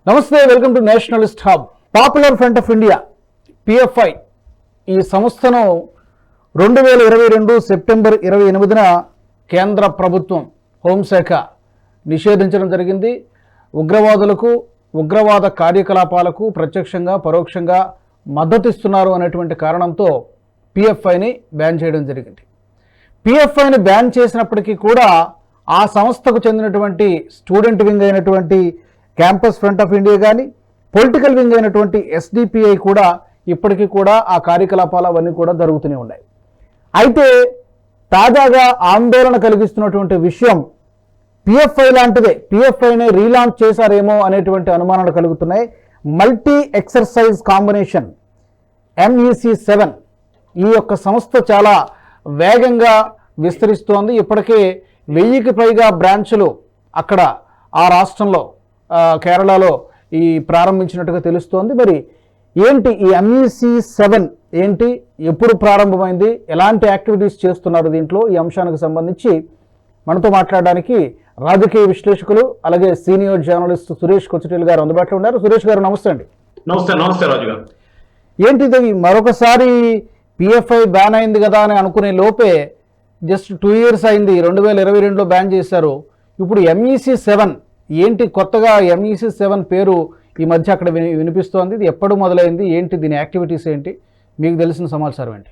నమస్తే, welcome to Nationalist hub. Popular front of India PFI ఈ సంస్థను 2022 సెప్టెంబర్ 28న కేంద్ర ప్రభుత్వం హోంశాఖ నిషేధించడం జరిగింది. ఉగ్రవాదులకు, ఉగ్రవాద కార్యకలాపాలకు ప్రత్యక్షంగా పరోక్షంగా మద్దతిస్తున్నారు అనేటువంటి కారణంతో పిఎఫ్ఐని బ్యాన్ చేయడం జరిగింది. పిఎఫ్ఐని బ్యాన్ చేసినప్పటికీ కూడా ఆ సంస్థకు చెందినటువంటి స్టూడెంట్ వింగ్ అయినటువంటి క్యాంపస్ ఫ్రంట్ ఆఫ్ ఇండియా కానీ, పొలిటికల్ వింగ్ అయినటువంటి ఎస్డిపిఐ కూడా ఇప్పటికీ కూడా ఆ కార్యకలాపాలు అవన్నీ కూడా జరుగుతూనే ఉన్నాయి. అయితే తాజాగా ఆందోళన కలిగిస్తున్నటువంటి విషయం పిఎఫ్ఐ లాంటిదే, పిఎఫ్ఐని రీలాంచ్ చేశారేమో అనేటువంటి అనుమానాలు కలుగుతున్నాయి. మల్టీ ఎక్సర్సైజ్ కాంబినేషన్ MEC7 ఈ యొక్క సంస్థ చాలా వేగంగా విస్తరిస్తోంది. ఇప్పటికే 1000కి పైగా బ్రాంచులు అక్కడ ఆ రాష్ట్రంలో కేరళలో ఈ ప్రారంభించినట్టుగా తెలుస్తోంది. మరి ఏంటి ఈ MEC7 ఏంటి, ఎప్పుడు ప్రారంభమైంది, ఎలాంటి యాక్టివిటీస్ చేస్తున్నారు దీంట్లో, ఈ అంశానికి సంబంధించి మనతో మాట్లాడడానికి రాజకీయ విశ్లేషకులు అలాగే సీనియర్ జర్నలిస్ట్ సురేష్ కొచ్చిటిల్ గారు అందుబాటులో ఉన్నారు. సురేష్ గారు నమస్తే అండి. నమస్తే రాజు గారు. ఏంటిది మరొకసారి పిఎఫ్ఐ బ్యాన్ అయింది కదా అని అనుకునే లోపే జస్ట్ 2 years అయింది, 2022లో బ్యాన్ చేశారు. ఇప్పుడు MEC7 ఏంటి, కొత్తగా MEC7 పేరు ఈ మధ్య అక్కడ వినిపిస్తోంది. ఇది ఎప్పుడు మొదలైంది, ఏంటి దీని యాక్టివిటీస్ ఏంటి, మీకు తెలిసిన సమాచారం ఏంటి?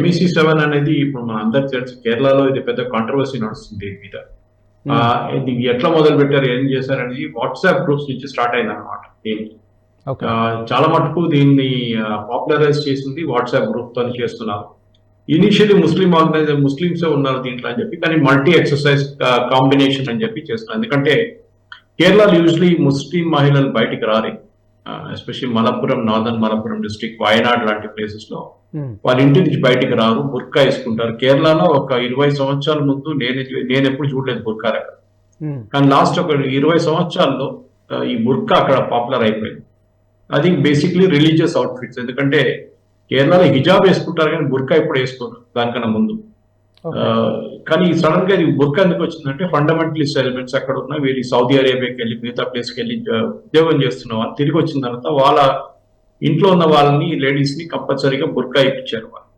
MEC7 అనేది ఇప్పుడు మన అందరికి తెలుసు, కేరళలో ఇది పెద్ద కాంట్రవర్సీ నడుస్తుంది దీని మీద. ఇది ఎట్లా మొదలు పెట్టారు, ఏం చేశారు అనేది వాట్సాప్ గ్రూప్స్ నుంచి స్టార్ట్ అయింది అనమాట. చాలా మటుకు దీన్ని పాపులరైజ్ చేసింది వాట్సాప్ గ్రూప్ తో చేస్తున్నారు. ఇనిషియలీ ముస్లిమ్స్ ఉన్నారు దీంట్లో అని చెప్పి, కానీ మల్టీ ఎక్సర్సైజ్ కాంబినేషన్ అని చెప్పి చేస్తున్నారు. ఎందుకంటే కేరళలో యూజువలీ ముస్లిం మహిళలు బయటికి రారు, especially Malappuram, northern Malappuram district, Wayanad లాంటి ప్లేసెస్ లో వాళ్ళ ఇంటి నుంచి బయటికి రారు, బుర్కా వేసుకుంటారు. కేరళలో ఒక 20 సంవత్సరాల ముందు నేను ఎప్పుడు చూడలేదు బుర్కా అక్కడ, కానీ లాస్ట్ ఒక 20 సంవత్సరాల్లో ఈ బుర్కా అక్కడ పాపులర్ అయిపోయింది. అది బేసిక్లీ రిలీజియస్ అవుట్ఫిట్స్, ఎందుకంటే కేరళలో హిజాబ్ వేసుకుంటారు కానీ బుర్కా ఇప్పుడు వేసుకోరు దానికన్నా ముందు. కానీ సడన్ గా ఇది బుర్కా ఎందుకు వచ్చిందంటే ఫండమెంటలిస్ట్ ఎలిమెంట్స్ అక్కడ ఉన్న వీళ్ళు సౌదీ అరేబియాకి వెళ్ళి మిగతా ప్లేస్కి వెళ్ళి ఉద్యోగం చేస్తున్న వాళ్ళు తిరిగి వచ్చిన తర్వాత వాళ్ళ ఇంట్లో ఉన్న వాళ్ళని, లేడీస్ ని కంపల్సరీగా బుర్కా ఇప్పించారు వాళ్ళు.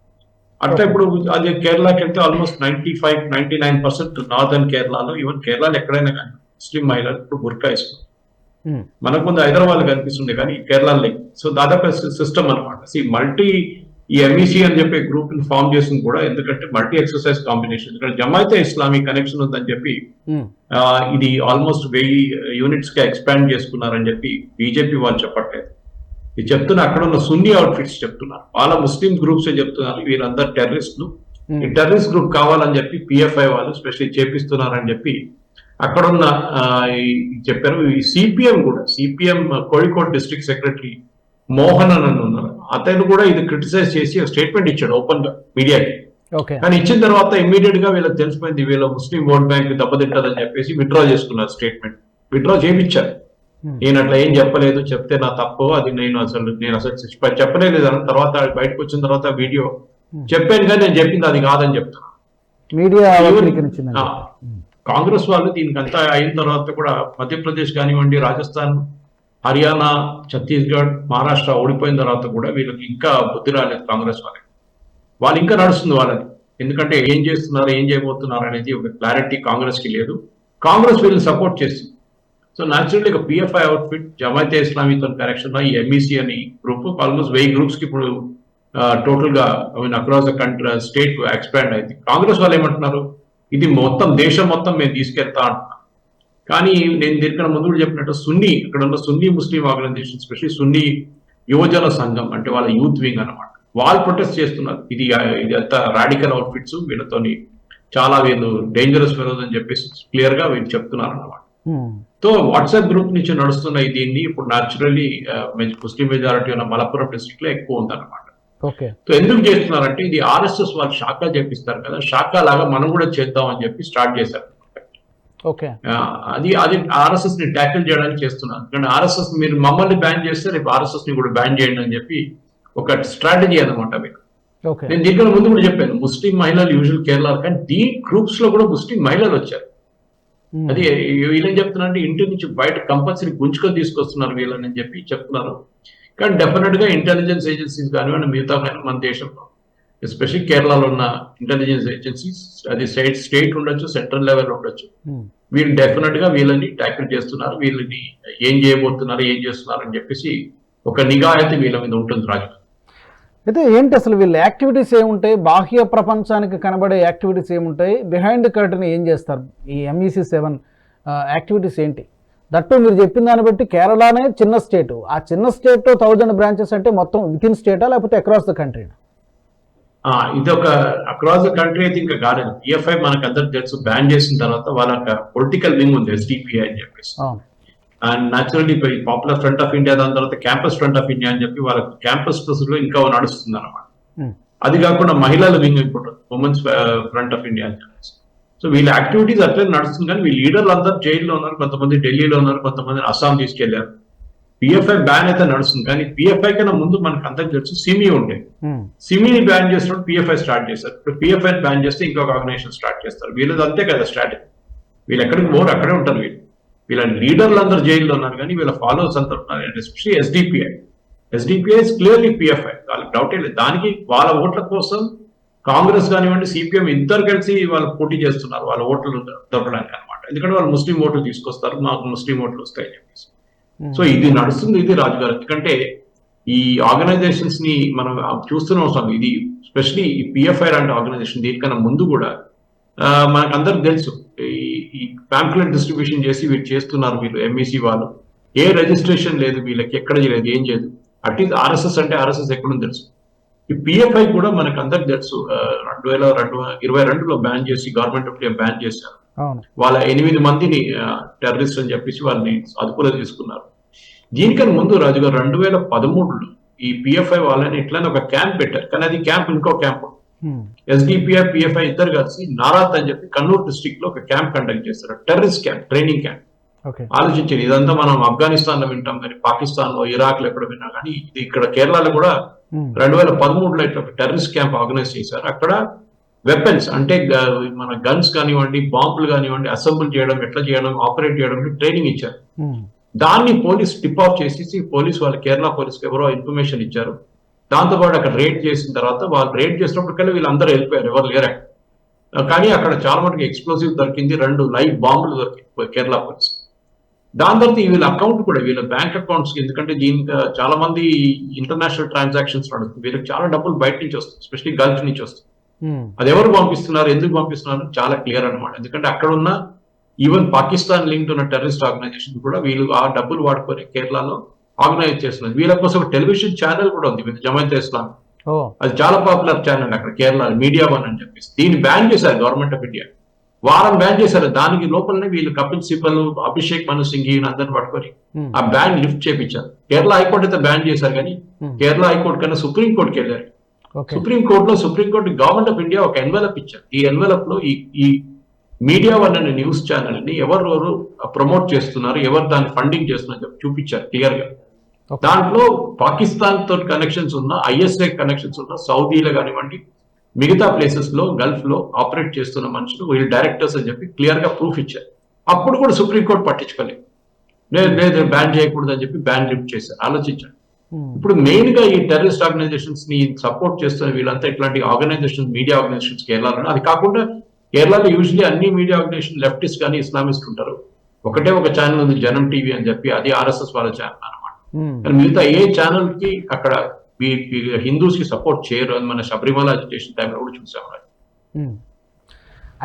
అట్లా ఇప్పుడు అది కేరళకి వెళ్తే ఆల్మోస్ట్ 99% నార్దర్న్ కేరళలో, ఈవెన్ కేరళలో ఎక్కడైనా కానీ ముస్లిం మహిళలు ఇప్పుడు బుర్కా వేసుకున్నారు. మనకు ముందు హైదరాబాద్ కనిపిస్తుంది కానీ కేరళలో లేదు. సో దాదాపు సిస్టమ్ అనమాట. ఈ MEC అని చెప్పి గ్రూప్ ని ఫామ్ చేసింది కూడా ఎందుకంటే మల్టీ ఎక్సర్సైజ్ కాంబినేషన్. ఎందుకంటే జమాయితే ఇస్లామీ కనెక్షన్ ఉందని చెప్పి ఇది ఆల్మోస్ట్ 1000 units గా ఎక్స్పాండ్ చేసుకున్నారని చెప్పి బీజేపీ వాళ్ళు చెప్పట్లేదు. ఇది చెప్తున్నా అక్కడ ఉన్న సున్నీ అవుట్ఫిట్స్ చెప్తున్నారు, వాళ్ళ ముస్లిం గ్రూప్స్ చెప్తున్నారు వీరందరూ టెర్రరిస్టులు, ఈ టెర్రరిస్ట్ గ్రూప్ కావాలని చెప్పి పిఎఫ్ఐ వాళ్ళు స్పెషల్లీ చేపిస్తున్నారని చెప్పి అక్కడ ఉన్న చెప్పారు. ఈ సిపిఎం కోഴിക്കോട് డిస్ట్రిక్ట్ సెక్రటరీ మోహన్ అని ఉన్నారు, అతను కూడా ఇది క్రిటిసైజ్ చేసి స్టేట్మెంట్ ఇచ్చాడు ఓపెన్ గా మీడియాకి. కానీ ఇచ్చిన తర్వాత ఇమ్మీడియట్ గా వీళ్ళకి తెలిసిపోయింది వీళ్ళ ముస్లిం ఓట్ బ్యాంక్ దెబ్బతింటదని చెప్పేసి విత్డ్రా చేసుకున్నారు, స్టేట్మెంట్ విత్డ్రా చేయించారు. నేను అట్లా ఏం చెప్పలేదు, చెప్తే నా తప్పు, అది నేను అసలు చెప్పలేదు అని తర్వాత బయటకు వచ్చిన తర్వాత వీడియో చెప్పాను కానీ నేను చెప్పింది అది కాదని చెప్తాను. కాంగ్రెస్ వాళ్ళు దీనికి అంతా అయిన తర్వాత కూడా మధ్యప్రదేశ్ కానివ్వండి, రాజస్థాన్, హర్యానా, ఛత్తీస్గఢ్, మహారాష్ట్ర ఓడిపోయిన తర్వాత కూడా వీళ్ళకి ఇంకా బుద్ధి రాలేదు కాంగ్రెస్ వాళ్ళు ఇంకా నడుస్తుంది వాళ్ళని. ఎందుకంటే ఏం చేస్తున్నారు, ఏం చేయబోతున్నారు అనేది ఒక క్లారిటీ కాంగ్రెస్ కి లేదు. కాంగ్రెస్ వీళ్ళని సపోర్ట్ చేస్తుంది. సో న్యాచురల్లీ ఒక పిఎఫ్ఐ అవుట్ఫిట్ జమాయితే ఇస్లామీతో కనెక్షన్ ఈ MEC అని గ్రూప్ ఆల్మోస్ట్ 1000 groups కి ఇప్పుడు టోటల్ గా across the country state expand అయింది. కాంగ్రెస్ వాళ్ళు ఏమంటున్నారు, ఇది మొత్తం దేశం మొత్తం మేము తీసుకెళ్తా అంటున్నాం. కానీ నేను దీనికన్నా ముందు కూడా చెప్పినట్టు అక్కడ ఉన్న సున్నీ ముస్లిం ఆర్గనైజేషన్, స్పెషల్లీ సున్నీ యువజన సంఘం అంటే వాళ్ళ యూత్ వింగ్ అనమాట, వాళ్ళు ప్రొటెస్ట్ చేస్తున్నారు. ఇది అంతా రాడికల్ అవుట్ఫిట్స్, వీళ్ళతోని చాలా వీళ్ళు డేంజరస్ ఫెలోస్ అని చెప్పేసి క్లియర్ గా వీళ్ళు చెప్తున్నారు అనమాట. సో వాట్సాప్ గ్రూప్ నుంచి నడుస్తున్న దీన్ని ఇప్పుడు న్యాచురల్లీ ముస్లిం మెజారిటీ ఉన్న మలప్పురం డిస్ట్రిక్ట్ లో ఎక్కువ ఉందన్నమాట. సో ఎందుకు చేస్తున్నారంటే ఇది RSS వాళ్ళు శాఖ చేపిస్తారు కదా, శాఖ లాగా మనం కూడా చేద్దాం అని చెప్పి స్టార్ట్ చేశారు. అది RSS ని ట్యాకిల్ చేయడానికి చేస్తున్నారు. కానీ RSS మీరు మమ్మల్ని బ్యాన్ చేస్తే రేపు RSS ని కూడా బ్యాన్ చేయండి అని చెప్పి ఒక స్ట్రాటజీ అనమాట మీకు. నేను దీనికన్నా ముందు కూడా చెప్పాను, ముస్లిం మహిళలు యూజువల్ కేరళ, కానీ దీ గ్రూప్స్ లో కూడా ముస్లిం మహిళలు వచ్చారు. అది వీళ్ళని చెప్తున్నారంటే ఇంటి నుంచి బయట కంపల్సరీ గుంజుకొని తీసుకొస్తున్నారు వీళ్ళని చెప్పి చెప్తున్నారు. కానీ డెఫినెట్ గా ఇంటెలిజెన్స్ ఏజెన్సీస్ కానివ్వండి మిగతా కానీ మన దేశంలో ఎస్పెషల్లీ కేరళలో ఉన్న ఇంటెలిజెన్స్ ఏజెన్సీస్, అది స్టేట్ ఉండొచ్చు, సెంట్రల్ లెవెల్ ఉండొచ్చు, వీళ్ళు డెఫినెట్ గా వీళ్ళని ట్యాకిల్ చేస్తున్నారు. వీళ్ళని ఏం చేయబోతున్నారు, ఏం చేస్తున్నారు అని చెప్పేసి ఒక నిఘా అయితే వీళ్ళ మీద ఉంటుంది రాజు. అయితే ఏంటి అసలు వీళ్ళ యాక్టివిటీస్ ఏముంటాయి, బాహ్య ప్రపంచానికి కనబడే యాక్టివిటీస్ ఏముంటాయి, బిహైండ్ కర్టన్ ఏం చేస్తారు, ఈ MEC7 యాక్టివిటీస్ ఏంటి? దట్టు మీరు చెప్పిన దాన్ని బట్టి కేరళనే చిన్న స్టేట్, ఆ చిన్న స్టేట్ 1000 బ్రాంచెస్ అంటే మొత్తం విత్ ఇన్ స్టేటా లేకపోతే అక్రాస్ ద కంట్రీ? ఇది ఒక అక్రాస్ ద కంట్రీ అయితే ఇంకా కాలేదు. PFI మనకు అందరికి తెలుసు, బ్యాన్ చేసిన తర్వాత వాళ్ళ పొలిటికల్ వింగ్ ఉంది SDPI అని చెప్పేసి. And naturally popular front of India, దాని తర్వాత క్యాంపస్ ఫ్రంట్ ఆఫ్ ఇండియా అని చెప్పి వాళ్ళ క్యాంపస్ లో ఇంకా నడుస్తుంది అనమాట. అది కాకుండా మహిళల వింగ్ ఇప్పుడు ఉమెన్స్ ఫ్రంట్ ఆఫ్ ఇండియా అని చెప్పేసి. సో వీళ్ళ యాక్టివిటీస్ అట్లే నడుస్తుంది. కానీ వీళ్ళ లీడర్లు అందరూ జైల్లో ఉన్నారు, కొంతమంది ఢిల్లీలో ఉన్నారు, కొంతమంది అస్సాం తీసుకెళ్లారు. PFI బ్యాన్ అయితే నడుస్తుంది. కానీ PFI కన్నా ముందు మనకు అందరికి తెలుసు సిమి ఉండే, సిమిని బ్యాన్ చేసినప్పుడు PFI స్టార్ట్ చేస్తారు. ఇప్పుడు PFI బ్యాన్ చేస్తే ఇంకొక ఆర్గనైజేషన్ స్టార్ట్ చేస్తారు. వీళ్ళది అంతే కదా స్ట్రాటజీ. వీళ్ళు ఎక్కడికి పోరు, అక్కడే ఉంటారు. వీళ్ళ లీడర్లు అందరూ జైల్లో ఉన్నారు, కానీ వీళ్ళ ఫాలోవర్స్ అంతా ఉన్నారు. ఎస్పెషల్లీ SDPI క్లియర్లీ PFI, వాళ్ళకి డౌటే లేదు. దానికి వాళ్ళ ఓట్ల కోసం కాంగ్రెస్ కానివ్వండి, CPM ఇద్దరు కలిసి వాళ్ళు పోటీ చేస్తున్నారు వాళ్ళ ఓట్లు దొరకడానికి అనమాట. ఎందుకంటే వాళ్ళు ముస్లిం ఓట్లు తీసుకొస్తారు, మాకు ముస్లిం ఓట్లు వస్తాయని చెప్పేసి. సో ఇది నడుస్తుంది, ఇది రాజుగారు. ఎందుకంటే ఈ ఆర్గనైజేషన్స్ ని మనం చూస్తున్నాం. ఇది స్పెషలీ ఈ PFI లాంటి ఆర్గనైజేషన్ దీనికన్నా ముందు కూడా మనకు అందరికి తెలుసు, ఈ ప్యాంప్లెట్ డిస్ట్రిబ్యూషన్ చేసి వీళ్ళు చేస్తున్నారు. వీళ్ళు MEC వాళ్ళు ఏ రిజిస్ట్రేషన్ లేదు వీళ్ళకి, ఎక్కడ చేయలేదు, ఏం చేయదు. అట్లీస్ట్ RSS అంటే RSS ఎక్కడుంది తెలుసు. ఈ PFI కూడా మనకు అందరికి తెలుసు, 2022లో బ్యాన్ చేసి గవర్నమెంట్ ఆఫ్ ఇండియా బ్యాన్ చేశారు. వాళ్ళ 8 మందిని టెర్రరిస్ట్ అని చెప్పేసి వాళ్ళని అదుపులో తీసుకున్నారు. దీనికన్నా ముందు రాజుగారు 2013లో ఈ PFI వాళ్ళని ఇట్లానే ఒక క్యాంప్ పెట్టారు. కానీ అది క్యాంప్ ఇంకో క్యాంప్. SDPI PFI ఇద్దరు కలిసి నారాత్ అని చెప్పి కన్నూర్ డిస్ట్రిక్ట్ లో ఒక క్యాంప్ కండక్ట్ చేస్తారు, టెర్రరిస్ట్ క్యాంప్, ట్రైనింగ్ క్యాంప్. ఆలోచించారు, ఇదంతా మనం ఆఫ్ఘనిస్తాన్ లో వింటాం కానీ పాకిస్తాన్ లో, ఇరాక్ లో ఎక్కడ విన్నా కానీ ఇది ఇక్కడ కేరళలో కూడా 2013లో ఇట్లా టెర్రరిస్ట్ క్యాంప్ ఆర్గనైజ్ చేశారు. అక్కడ వెపన్స్ అంటే మన గన్స్ కానివ్వండి, బాంబులు కానివ్వండి, అసెంబుల్ చేయడం, ఎట్లా చేయడం, ఆపరేట్ చేయడం ట్రైనింగ్ ఇచ్చారు. దాన్ని పోలీస్ టిప్ ఆఫ్ చేసేసి పోలీస్ వాళ్ళు కేరళ పోలీస్కి ఎవరో ఇన్ఫర్మేషన్ ఇచ్చారు. దాంతోపాటు అక్కడ రేడ్ చేసిన తర్వాత వాళ్ళు రేడ్ చేసినప్పటికల్లా వీళ్ళందరూ వెళ్ళిపోయారు, ఎవరు లేరు. కానీ అక్కడ చాలా మటుకు ఎక్స్ప్లోజివ్ దొరికింది, 2 లైవ్ బాంబులు దొరికింది కేరళ పోలీస్. దాని తర్వాత వీళ్ళ అకౌంట్ కూడా, వీళ్ళ బ్యాంక్ అకౌంట్స్, ఎందుకంటే దీనికి చాలా మంది ఇంటర్నేషనల్ ట్రాన్సాక్షన్స్ నడుస్తుంది, వీళ్ళకి చాలా డబ్బులు బయట నుంచి వస్తుంది, ఎస్పెషల్లీ గల్ఫ్ నుంచి వస్తుంది. అది ఎవరు పంపిస్తున్నారు, ఎందుకు పంపిస్తున్నారు చాలా క్లియర్ అనమాట. ఎందుకంటే అక్కడ ఉన్న ఈవెన్ పాకిస్తాన్ లింక్డ్ ఉన్న టెర్రరిస్ట్ ఆర్గనైజేషన్ కూడా వీళ్ళు ఆ డబ్బులు వాడుకొని కేరళలో ఆర్గనైజ్ చేస్తున్నారు. వీళ్ళ కోసం టెలివిజన్ ఛానల్ కూడా ఉంది, జమాయత్ ఇస్లాం. అది చాలా పాపులర్ ఛానల్ అక్కడ కేరళ, మీడియా వన్ అని చెప్పేసి. దీన్ని బ్యాన్ చేశారు గవర్నమెంట్ ఆఫ్ ఇండియా, వారం బ్యాన్ చేశారు. దానికి లోపలనే వీళ్ళు కపిల్ సిబల్, అభిషేక్ మను సింఘ్ అందరిని పట్టుకొని ఆ బ్యాన్ లిఫ్ట్ చేపించారు. కేరళ హైకోర్టు అయితే బ్యాన్ చేశారు, కానీ కేరళ హైకోర్టు కన్నా సుప్రీంకోర్టుకి వెళ్ళారు. సుప్రీంకోర్టు గవర్నమెంట్ ఆఫ్ ఇండియా ఒక ఎన్వెలప్ ఇచ్చారు. ఈ ఎన్వెలప్ లో ఈ మీడియా వన్ అనే న్యూస్ ఛానల్ ని ఎవరు ప్రమోట్ చేస్తున్నారు, ఎవరు దాన్ని ఫండింగ్ చేస్తున్నారు చూపించారు క్లియర్ గా. దాంట్లో పాకిస్తాన్ తో కనెక్షన్స్ ఉన్న, ISI కనెక్షన్స్ ఉన్న సౌదీలో కానివ్వండి, మిగతా ప్లేసెస్ లో గల్ఫ్ లో ఆపరేట్ చేస్తున్న మనుషులు వీళ్ళు డైరెక్టర్స్ అని చెప్పి క్లియర్ గా ప్రూఫ్ ఇచ్చారు. అప్పుడు కూడా సుప్రీంకోర్టు పట్టించుకోలేదు, లేదు బ్యాన్ చేయకూడదు అని చెప్పి బ్యాన్ లిఫ్ట్ చేశారు. ఆలోచించారు. ఇప్పుడు మెయిన్ గా ఈ టెర్రరిస్ట్ ఆర్గనైజేషన్స్ ని సపోర్ట్ చేస్తున్న వీళ్ళంతా ఇట్లాంటి ఆర్గనైజేషన్, మీడియా ఆర్గనైజేషన్స్ కేరళలో. అది కాకుండా కేరళలో యూజువల్లీ అన్ని మీడియా ఆర్గనైజేషన్ లెఫ్టిస్ట్ కానీ ఇస్లామిస్ట్ ఉంటారు. ఒకటే ఒక ఛానల్ ఉంది, జనం టీవీ అని చెప్పి, అది RSS వాళ్ళ ఛానల్ అనమాట. కానీ మిగతా ఏ ఛానల్ కి అక్కడ హిందూస్ కి సపోర్ట్ చేయరు అని మన శబరిమల అజిటేషన్ టైంలో కూడా చూసాం.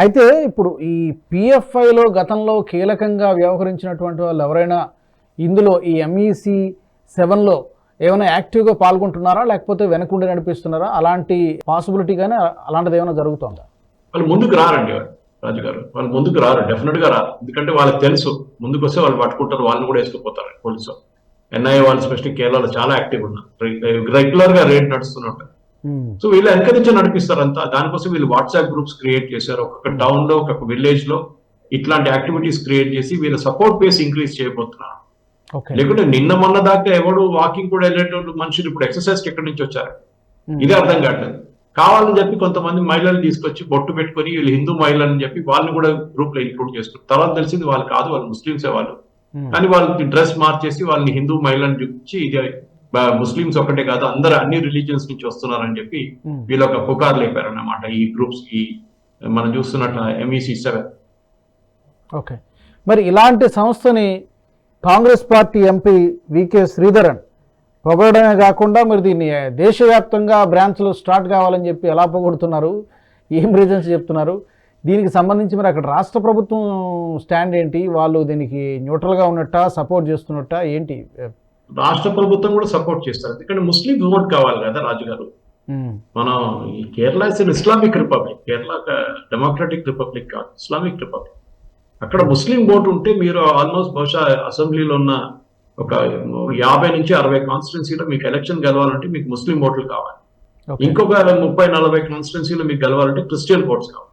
అయితే ఇప్పుడు ఈ PFIలో గతంలో కీలకంగా వ్యవహరించినటువంటి వాళ్ళు ఎవరైనా ఇందులో ఈ MEC7లో ఏమైనా యాక్టివ్గా పాల్గొంటున్నారా, లేకపోతే వెనకుండి నడిపిస్తున్నారా? అలాంటి పాసిబిలిటీ కానీ అలాంటిది ఏమైనా జరుగుతుందా? వాళ్ళు ముందుకు రారండి రాజుగారు, వాళ్ళు ముందుకు రారు, డెఫినెట్ గా రారు. ఎందుకంటే వాళ్ళకి తెలుసు ముందుకు వస్తే వాళ్ళు పట్టుకుంటారు, వాళ్ళని కూడా వేసుకుపోతారు పోలీసు. NIA వాళ్ళు స్పెషల్లీ కేరళలో చాలా యాక్టివ్ ఉన్నారు, రెగ్యులర్ గా రేట్ నడుస్తుంటారు. సో వీళ్ళు వెనక నుంచి నడిపిస్తారు అంతా. దానికోసం వీళ్ళు వాట్సాప్ గ్రూప్స్ క్రియేట్ చేశారు. ఒక్కొక్క టౌన్ లో, ఒక్కొక్క విలేజ్ లో ఇట్లాంటి యాక్టివిటీస్ క్రియేట్ చేసి వీళ్ళ సపోర్ట్ బేస్ ఇంక్రీజ్ చేయబోతున్నారు. లేకుంటే నిన్న మొన్న దాకా ఎవడు వాకింగ్ కూడా వెళ్ళేటోళ్ళు మనుషులు ఇప్పుడు ఎక్సర్సైజ్ ఎక్కడి నుంచి వచ్చారు, ఇదే అర్థం కావట్లేదు. కావాలని చెప్పి కొంతమంది మహిళలు తీసుకొచ్చి బొట్టు పెట్టుకొని వీళ్ళు హిందూ మహిళలని చెప్పి వాళ్ళని కూడా గ్రూప్ లో ఇంక్లూడ్ చేస్తారు. తర్వాత తెలిసింది వాళ్ళు కాదు, వాళ్ళు ముస్లింసే వాళ్ళు. కానీ వాళ్ళకి డ్రెస్ మార్చేసి వాళ్ళని హిందూ మహిళలను చూపించి ఇది ముస్లింస్ ఒకటే కాదు అందరు అన్ని రిలీజియన్స్ నుంచి వస్తున్నారని చెప్పి వీళ్ళు ఒక పుకారు లేపారు అన్నమాట ఈ గ్రూప్స్ కి. మనం చూస్తున్నట్ల MEC7. ఓకే, మరి ఇలాంటి సంస్థని Congress party MP VK Sreedharan పొగడమే కాకుండా మరి దీన్ని దేశవ్యాప్తంగా బ్రాంచ్లు స్టార్ట్ కావాలని చెప్పి ఎలా పొగుడుతున్నారు, ఏం రీజన్స్ చెప్తున్నారు? దీనికి సంబంధించి మరి అక్కడ రాష్ట్ర ప్రభుత్వం స్టాండ్ ఏంటి? వాళ్ళు దీనికి న్యూట్రల్గా ఉన్నట్టా, సపోర్ట్ చేస్తున్నట్టా ఏంటి? రాష్ట్ర ప్రభుత్వం కూడా సపోర్ట్ చేస్తారు, ఎందుకంటే ముస్లిం ఓట్ కావాలి కదా రాజు గారు. మనం ఈ Kerala is Islamic republic, Kerala democratic republic కాదు, ఇస్లామిక్ రిపబ్లిక్. అక్కడ ముస్లిం ఓటు ఉంటే మీరు ఆల్మోస్ట్ బహుశా అసెంబ్లీలో ఉన్న ఒక 50 నుంచి 60 కాన్స్టిట్యున్సీలో మీకు ఎలక్షన్ గెలవాలంటే మీకు ముస్లిం ఓట్లు కావాలి. ఇంకొక 30-40 కాన్స్టిట్యున్సీలో మీకు గెలవాలంటే క్రిస్టియన్ ఓట్స్ కావాలి.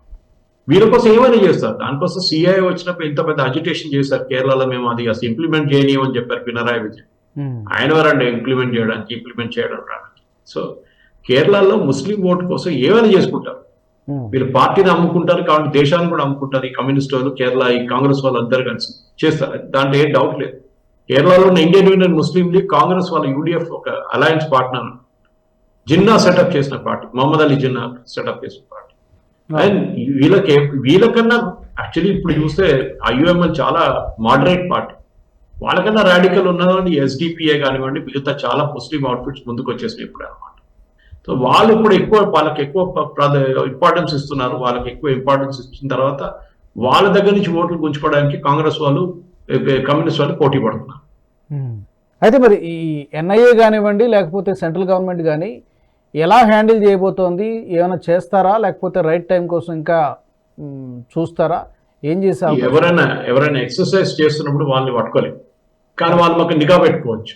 వీళ్ళ కోసం ఏమైనా చేస్తారు. దానికోసం CIA వచ్చినప్పుడు ఇంత పెద్ద అజిటేషన్ చేశారు కేరళలో. మేము అది అసలు ఇంప్లిమెంట్ చేయనీయమని చెప్పారు పినరాయి విజయన్. ఆయన వారండి ఇంప్లిమెంట్ చేయడానికి. సో కేరళలో ముస్లిం ఓటు కోసం ఏమైనా చేసుకుంటారు. వీళ్ళు పార్టీని అమ్ముకుంటారు, కాబట్టి దేశాన్ని కూడా అమ్ముకుంటారు. ఈ కమ్యూనిస్ట్ వాళ్ళు, కేరళ ఈ కాంగ్రెస్ వాళ్ళు అందరు కలిసి చేస్తారు, దాంట్లో ఏ డౌట్ లేదు. కేరళలో ఉన్న ఇండియన్ యూనియన్ ముస్లిం లీగ్, కాంగ్రెస్ వాళ్ళ UDF ఒక అలయన్స్ పార్ట్నర్. జిన్నా సెటప్ చేసిన పార్టీ, మహమ్మద్ అలీ జిన్నా సెటప్ చేసిన పార్టీ. అండ్ వీళ్ళకన్నా యాక్చువల్లీ ఇప్పుడు చూస్తే IUML చాలా మోడరేట్ పార్టీ. వాళ్ళకన్నా రాడికల్ ఉన్నదని SDPA కానివ్వండి, మిగతా చాలా ముస్లిం అవుట్ఫిట్స్ ముందుకు వచ్చేసినాయి ఇప్పుడు అనమాట. సో వాళ్ళు ఇప్పుడు వాళ్ళకి ఎక్కువ ఇంపార్టెన్స్ ఇస్తున్నారు. వాళ్ళకి ఎక్కువ ఇంపార్టెన్స్ ఇచ్చిన తర్వాత వాళ్ళ దగ్గర నుంచి ఓట్లు గుంజుకోవడానికి కాంగ్రెస్ వాళ్ళు, కమ్యూనిస్ట్ వాళ్ళు పోటీ పడుతున్నారు. అయితే మరి ఈ NIA కానివ్వండి, లేకపోతే సెంట్రల్ గవర్నమెంట్ కానీ ఎలా హ్యాండిల్ చేయబోతోంది? ఏమైనా చేస్తారా, లేకపోతే రైట్ టైం కోసం ఇంకా చూస్తారా? ఏం చేశారు? ఎవరైనా ఎక్సర్సైజ్ చేస్తున్నప్పుడు వాళ్ళని పట్టుకోలేదు, కానీ వాళ్ళు మాకు నిఘా పెట్టుకోవచ్చు.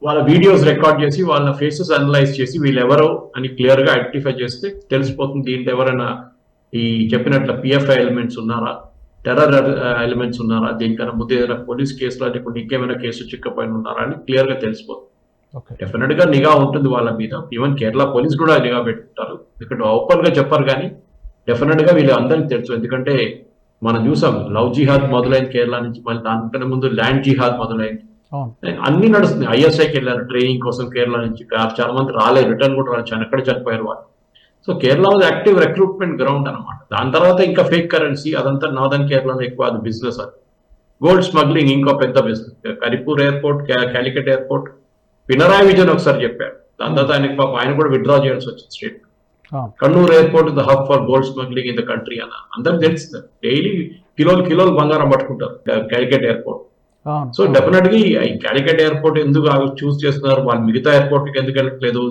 వాళ్ళ వీడియోస్ రికార్డ్ చేసి వాళ్ళ ఫేసెస్ అనలైజ్ చేసి వీళ్ళు ఎవరో అని క్లియర్ గా ఐడెంటిఫై చేస్తే తెలిసిపోతుంది. దీంట్లో ఎవరైనా ఈ చెప్పినట్ల PFI ఎలిమెంట్స్ ఉన్నారా, టెర్రర్ ఎలిమెంట్స్ ఉన్నారా, దీనికన్నా ముందు ఏదైనా పోలీస్ కేసులో లేకుంటే ఇంకేమైనా కేసు చిక్కపోయిన ఉన్నారా అని క్లియర్ గా తెలిసిపోతుంది. డెఫినెట్ గా నిఘా ఉంటుంది వాళ్ళ మీద. ఈవెన్ కేరళ పోలీస్ కూడా నిఘా పెట్టుకుంటారు, ఎందుకంటే ఓపెన్ గా చెప్పారు. కానీ డెఫినెట్ గా వీళ్ళు అందరికి తెలుసు, ఎందుకంటే మనం చూసాం లవ్ జిహాద్ మొదలైంది కేరళ నుంచి, మళ్ళీ దానికన్నా ముందు ల్యాండ్ జిహాద్ మొదలైంది. అన్ని నడుస్తుంది. ISIకి వెళ్ళారు ట్రైనింగ్ కోసం కేరళ నుంచి, చాలా మంది రాలేదు, రిటర్న్ కూడా రాలేదు, ఎక్కడ చనిపోయారు వాళ్ళు. So Kerala was active recruitment ground అనమాట. దాని తర్వాత ఇంకా ఫేక్ కరెన్సీ, అదంతా నార్దర్న్ కేరళలో ఎక్కువ అది బిజినెస్. అది గోల్డ్ స్మగ్లింగ్ ఇంకో పెద్ద business. Karipur airport, Calicut airport, Pinarayi Vijayan ఒకసారి చెప్పారు. దాని తర్వాత ఆయన కూడా విత్డ్రా చేయాల్సి వచ్చింది state. Kannur airport the hub for gold smuggling in the country అన్న అందరికి తెలుస్తుంది. డైలీ కిలోలు బంగారం పట్టుకుంటారు కాలికట్ ఎయిర్పోర్ట్. సో డెఫినెట్ గా ఈ కాలికట్ ఎయిర్పోర్ట్ ఎందుకు చూస్ చేస్తున్నారు, వాళ్ళు మిగతా ఎయిర్పోర్ట్ కి ఎందుకు వెళ్ళట్లేదు,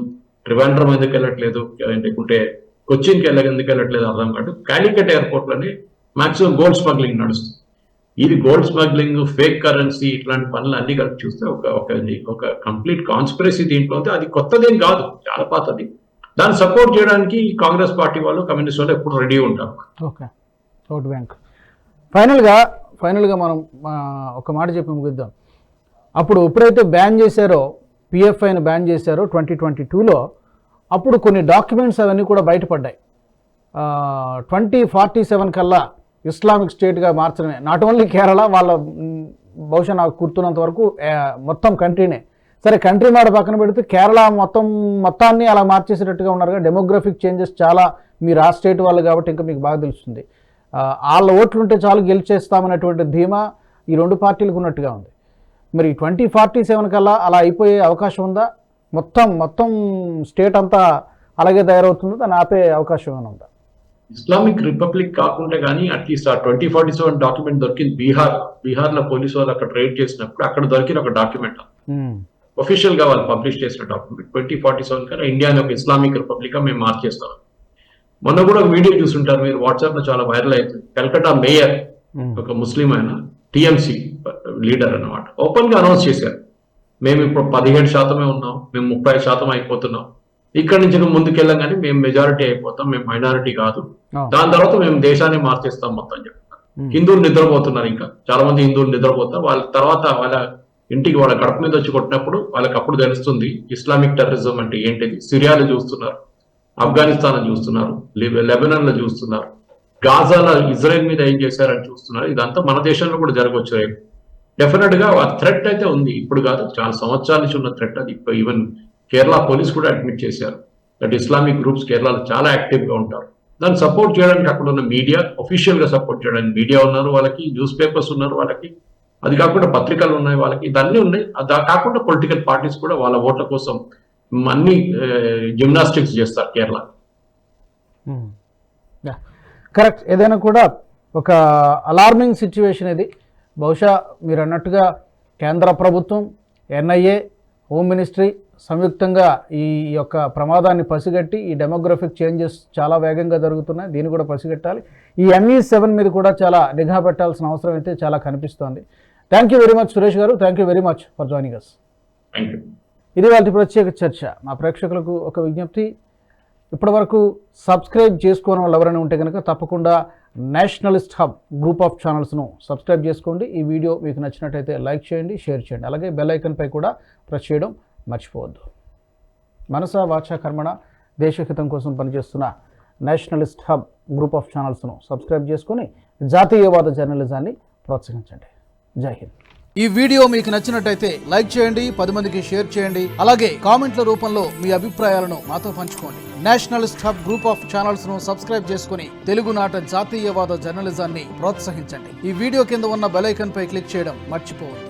ట్రివాండ్రం ఎందుకు వెళ్ళట్లేదు, లేకుంటే కొచ్చిన్కి ఎందుకు వెళ్ళట్లేదు అర్థం కాదు. కాలికట్ ఎయిర్పోర్ట్ లోనే మాక్సిమం గోల్డ్ స్మగ్లింగ్ నడుస్తుంది. ఇది గోల్డ్ స్మగ్లింగ్, ఫేక్ కరెన్సీ, ఇట్లాంటి పనులు అన్ని కలిపి చూస్తే ఒక కంప్లీట్ కాన్స్పిరసీ దీంట్లో ఉంది. అది కొత్తదేం కాదు, చాలా పాతది. దాన్ని సపోర్ట్ చేయడానికి కాంగ్రెస్ పార్టీ వాళ్ళు, కమ్యూనిస్ట్ వాళ్ళు ఎప్పుడు రెడీ ఉంటారు. Okay, vote bank. ఫైనల్గా మనం ఒక మాట చెప్పి ముగిద్దాం. అప్పుడు ఎప్పుడైతే బ్యాన్ చేశారో, PFIని బ్యాన్ చేశారో 2022లో, అప్పుడు కొన్ని డాక్యుమెంట్స్ అవన్నీ కూడా బయటపడ్డాయి. 2047 కల్లా ఇస్లామిక్ స్టేట్గా మార్చడమే. నాట్ ఓన్లీ కేరళ, వాళ్ళ బహుశా నాకు గుర్తున్నంత వరకు మొత్తం కంట్రీనే. సరే, కంట్రీ మాట పక్కన పెడితే కేరళ మొత్తాన్ని అలా మార్చేసేటట్టుగా ఉన్నారుగా. డెమోగ్రఫిక్ చేంజెస్ చాలా, మీరు ఆ స్టేట్ వాళ్ళు కాబట్టి ఇంకా మీకు బాగా తెలుస్తుంది. వాళ్ళ ఓట్లుంటే చాలు గెలిచేస్తామనేటువంటి ధీమా ఈ రెండు పార్టీలకు ఉన్నట్టుగా ఉంది. మరి 2047 కల్లా అలా అయిపోయే అవకాశం ఉందా? మొత్తం స్టేట్ అంతా అలాగే తయారవుతుందో, దాన్ని ఆపే అవకాశం ఏమైనా ఉందా? ఇస్లామిక్ రిపబ్లిక్ కాకుండా కానీ అట్లీస్ట్ ఆ 2047 డాక్యుమెంట్ దొరికింది బీహార్ లో పోలీసు వాళ్ళు అక్కడ రైడ్ చేసినప్పుడు అక్కడ దొరికిన ఒక డాక్యుమెంట్, ఒఫీషియల్ గా వాళ్ళు పబ్లిష్ చేసిన డాక్యుమెంట్. 2047 కన్నా ఇండియాని ఒక ఇస్లామిక్ రిపబ్లిక్ గా మేము మార్చేస్తాం. మొన్న కూడా ఒక వీడియో చూస్తుంటారు మీరు, వాట్సాప్ లో చాలా వైరల్ అవుతుంది. కల్కటా మేయర్ ఒక ముస్లిం ఆయన, TMC లీడర్ అన్నమాట, ఓపెన్ గా అనౌన్స్ చేశారు, మేము ఇప్పుడు 17% ఉన్నాం, మేము 30% అయిపోతున్నాం, ఇక్కడ నుంచి ముందుకెళ్ళగానే మేము మెజారిటీ అయిపోతాం, మేము మైనారిటీ కాదు, దాని తర్వాత మేము దేశాన్ని మార్చేస్తాం మొత్తం అని చెప్తున్నారు. హిందువులు నిద్రపోతున్నారు, ఇంకా చాలా మంది హిందువులు నిద్రపోతారు. వాళ్ళ తర్వాత వాళ్ళ ఇంటికి వాళ్ళ గడప మీద వచ్చి కొట్టినప్పుడు వాళ్ళకి అప్పుడు తెలుస్తుంది ఇస్లామిక్ టెర్రరిజం అంటే ఏంటిది. సిరియాలో చూస్తున్నారు, ఆఫ్ఘనిస్తాన్ చూస్తున్నారు, లెబనాన్ లో చూస్తున్నారు, గాజాలో ఇజ్రాయెల్ మీద ఏం చేశారని చూస్తున్నారు. ఇదంతా మన దేశంలో కూడా జరగవచ్చు రేపు. డెఫినెట్ గా ఆ థ్రెట్ అయితే ఉంది, ఇప్పుడు కాదు, చాలా సంవత్సరాల నుంచి ఉన్న థ్రెట్ అది. ఈవెన్ కేరళ పోలీస్ కూడా అడ్మిట్ చేశారు దట్ ఇస్లామిక్ గ్రూప్స్ కేరళలో చాలా యాక్టివ్ గా ఉంటారు. దాన్ని సపోర్ట్ చేయడానికి అక్కడ ఉన్న మీడియా, అఫీషియల్ గా సపోర్ట్ చేయడానికి మీడియా ఉన్నారు వాళ్ళకి, న్యూస్ పేపర్స్ ఉన్నారు వాళ్ళకి, అది కాకుండా పత్రికలు ఉన్నాయి వాళ్ళకి, ఇదన్నీ ఉన్నాయి. అది కాకుండా పొలిటికల్ పార్టీస్ కూడా వాళ్ళ ఓట్ల కోసం అన్ని జిమ్నాస్టిక్స్ చేస్తారు కేరళ. కరెక్ట్. ఏదైనా కూడా ఒక అలార్మింగ్ సిచ్యువేషన్ ఇది. బహుశా మీరు అన్నట్టుగా కేంద్ర ప్రభుత్వం, ఎన్ఐఏ, హోమ్ మినిస్ట్రీ సంయుక్తంగా ఈ యొక్క ప్రమాదాన్ని పసిగట్టి, ఈ డెమోగ్రఫిక్ చేంజెస్ చాలా వేగంగా జరుగుతున్నాయి, దీన్ని కూడా పసిగట్టాలి. ఈ ME7 మీద కూడా చాలా నిఘా పెట్టాల్సిన అవసరం అయితే చాలా కనిపిస్తోంది. Thank you very much Suresh గారు. Thank you very much for joining us. Thank you. ఇది వాళ్ళ ప్రత్యేక చర్చ. మా ప్రేక్షకులకు ఒక విజ్ఞప్తి, ఇప్పటివరకు సబ్స్క్రైబ్ చేసుకోని వాళ్ళు ఎవరైనా ఉంటే కనుక తప్పకుండా నేషనలిస్ట్ హబ్ గ్రూప్ ఆఫ్ ఛానల్స్ను సబ్స్క్రైబ్ చేసుకోండి. ఈ వీడియో మీకు నచ్చినట్టయితే లైక్ చేయండి, షేర్ చేయండి. అలాగే బెల్ ఐకన్పై కూడా ప్రెస్ చేయడం మర్చిపోవద్దు. మనస వాచ కర్మణ దేశహితం కోసం పనిచేస్తున్న నేషనలిస్ట్ హబ్ గ్రూప్ ఆఫ్ ఛానల్స్ను సబ్స్క్రైబ్ చేసుకొని జాతీయవాద జర్నలిజాన్ని ప్రోత్సహించండి. జై హింద్. ఈ వీడియో మీకు నచ్చినట్టయితే లైక్ చేయండి, 10 మందికి షేర్ చేయండి. అలాగే కామెంట్ల రూపంలో మీ అభిప్రాయాలను మాతో పంచుకోండి. Nationalist hub group of channels ను సబ్స్క్రైబ్ చేసుకుని తెలుగునాట జాతీయవాద జర్నలిజాన్ని ప్రోత్సహించండి. ఈ వీడియో కింద ఉన్న బెల్ ఐకాన్ పై క్లిక్ చేయడం మర్చిపోవద్దు.